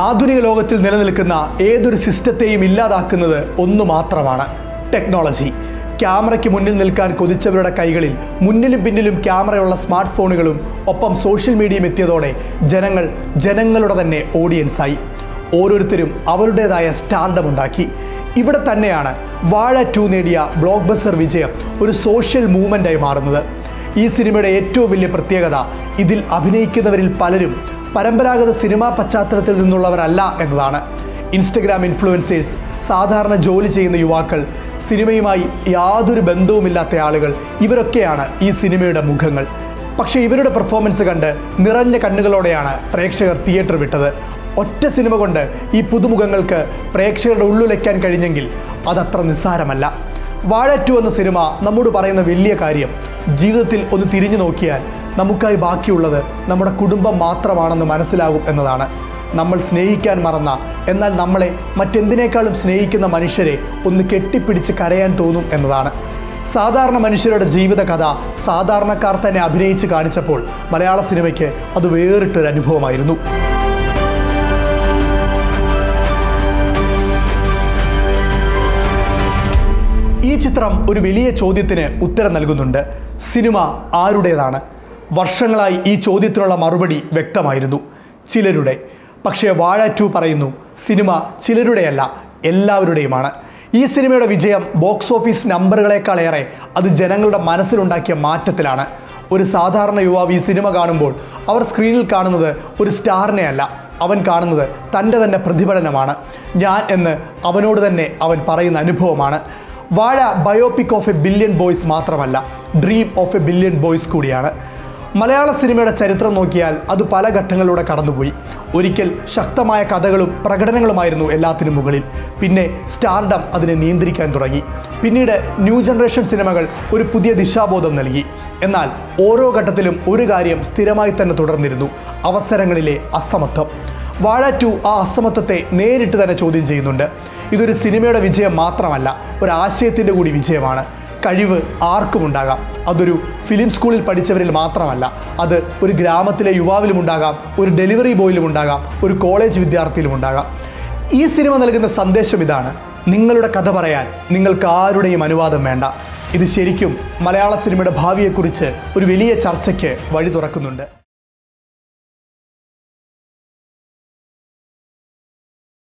ആധുനിക ലോകത്തിൽ നിലനിൽക്കുന്ന ഏതൊരു സിസ്റ്റത്തെയും ഇല്ലാതാക്കുന്നത് ഒന്നു മാത്രമാണ്: ടെക്നോളജി. ക്യാമറയ്ക്ക് മുന്നിൽ നിൽക്കാൻ കൊതിച്ചവരുടെ കൈകളിൽ മുന്നിലും പിന്നിലും ക്യാമറയുള്ള സ്മാർട്ട് ഫോണുകളും ഒപ്പം സോഷ്യൽ മീഡിയയും എത്തിയതോടെ ജനങ്ങളുടെ തന്നെ ഓഡിയൻസായി. ഓരോരുത്തരും അവരുടേതായ സ്റ്റാർഡം ഉണ്ടാക്കി. ഇവിടെ തന്നെയാണ് വാഴ 2 നേടിയ ബ്ലോക്ക് ബസ്റ്റർ വിജയം ഒരു സോഷ്യൽ മൂവ്മെൻ്റായി മാറുന്നത്. ഈ സിനിമയുടെ ഏറ്റവും വലിയ പ്രത്യേകത ഇതിൽ അഭിനയിക്കുന്നവരിൽ പലരും പരമ്പരാഗത സിനിമാ പശ്ചാത്തലത്തിൽ നിന്നുള്ളവരല്ല എന്നതാണ്. ഇൻസ്റ്റഗ്രാം ഇൻഫ്ലുവൻസേഴ്സ്, സാധാരണ ജോലി ചെയ്യുന്ന യുവാക്കൾ, സിനിമയുമായി യാതൊരു ബന്ധവുമില്ലാത്ത ആളുകൾ, ഇവരൊക്കെയാണ് ഈ സിനിമയുടെ മുഖങ്ങൾ. പക്ഷേ ഇവരുടെ പെർഫോമൻസ് കണ്ട് നിറഞ്ഞ കണ്ണുകളോടെയാണ് പ്രേക്ഷകർ തിയേറ്റർ വിട്ടത്. ഒറ്റ സിനിമ കൊണ്ട് ഈ പുതുമുഖങ്ങൾക്ക് പ്രേക്ഷകരുടെ ഉള്ളുലയ്ക്കാൻ കഴിഞ്ഞെങ്കിൽ അതത്ര നിസ്സാരമല്ല. വാഴ 2 എന്ന സിനിമ നമ്മോട് പറയുന്ന വലിയ കാര്യം, ജീവിതത്തിൽ ഒന്ന് തിരിഞ്ഞു നോക്കിയാൽ നമുക്കായി ബാക്കിയുള്ളത് നമ്മുടെ കുടുംബം മാത്രമാണെന്ന് മനസ്സിലാകും എന്നതാണ്. നമ്മൾ സ്നേഹിക്കാൻ മറന്ന, എന്നാൽ നമ്മളെ മറ്റെന്തിനേക്കാളും സ്നേഹിക്കുന്ന മനുഷ്യരെ ഒന്ന് കെട്ടിപ്പിടിച്ച് കരയാൻ തോന്നും എന്നതാണ്. സാധാരണ മനുഷ്യരുടെ ജീവിത കഥ സാധാരണക്കാർ തന്നെ അഭിനയിച്ച് കാണിച്ചപ്പോൾ മലയാള സിനിമയ്ക്ക് അത് വേറിട്ടൊരു അനുഭവമായിരുന്നു. ഈ ചിത്രം ഒരു വലിയ ചോദ്യത്തിന് ഉത്തരം നൽകുന്നുണ്ട്: സിനിമ ആരുടേതാണ്? വർഷങ്ങളായി ഈ ചോദ്യത്തിനുള്ള മറുപടി വ്യക്തമായിരുന്നു: ചിലരുടെ. പക്ഷേ വാഴ 2 പറയുന്നു, സിനിമ ചിലരുടെയല്ല, എല്ലാവരുടെയുമാണ്. ഈ സിനിമയുടെ വിജയം ബോക്സ് ഓഫീസ് നമ്പറുകളേക്കാളേറെ അത് ജനങ്ങളുടെ മനസ്സിലുണ്ടാക്കിയ മാറ്റത്തിലാണ്. ഒരു സാധാരണ യുവാവ് ഈ സിനിമ കാണുമ്പോൾ അവർ സ്ക്രീനിൽ കാണുന്നത് ഒരു സ്റ്റാറിനെ അല്ല, അവൻ കാണുന്നത് തൻ്റെ തന്നെ പ്രതിഫലനമാണ്. ഞാൻ എന്ന് അവനോട് തന്നെ അവൻ പറയുന്ന അനുഭവമാണ്. Vaazha biopic of a billion boys മാത്രമല്ല, dream of a billion boys കൂടിയാണ്. മലയാള സിനിമയുടെ ചരിത്രം നോക്കിയാൽ അത് പല ഘട്ടങ്ങളിലൂടെ കടന്നുപോയി. ഒരിക്കൽ ശക്തമായ കഥകളും പ്രകടനങ്ങളുമായിരുന്നു എല്ലാത്തിനും മുകളിൽ. പിന്നെ സ്റ്റാർഡം അതിനെ നിയന്ത്രിക്കാൻ തുടങ്ങി. പിന്നീട് ന്യൂ ജനറേഷൻ സിനിമകൾ ഒരു പുതിയ ദിശാബോധം നൽകി. എന്നാൽ ഓരോ ഘട്ടത്തിലും ഒരു കാര്യം സ്ഥിരമായി തന്നെ തുടർന്നിരുന്നു: അവസരങ്ങളിലെ അസമത്വം. വാഴ 2 ആ അസമത്വത്തെ നേരിട്ട് തന്നെ ചോദ്യം ചെയ്യുന്നുണ്ട്. ഇതൊരു സിനിമയുടെ വിജയം മാത്രമല്ല, ഒരാശയത്തിൻ്റെ കൂടി വിജയമാണ്. കഴിവ് ആർക്കും ഉണ്ടാകാം. അതൊരു ഫിലിം സ്കൂളിൽ പഠിച്ചവരിൽ മാത്രമല്ല, അത് ഒരു ഗ്രാമത്തിലെ യുവാവിലും ഉണ്ടാകാം, ഒരു ഡെലിവറി ബോയിലും ഉണ്ടാകാം, ഒരു കോളേജ് വിദ്യാർത്ഥിയിലും ഉണ്ടാകാം. ഈ സിനിമ നൽകുന്ന സന്ദേശം ഇതാണ്: നിങ്ങളുടെ കഥ പറയാൻ നിങ്ങൾക്ക് ആരുടെയും അനുവാദം വേണ്ട. ഇത് ശരിക്കും മലയാള സിനിമയുടെ ഭാവിയെക്കുറിച്ച് ഒരു വലിയ ചർച്ചയ്ക്ക് വഴി തുറക്കുന്നുണ്ട്.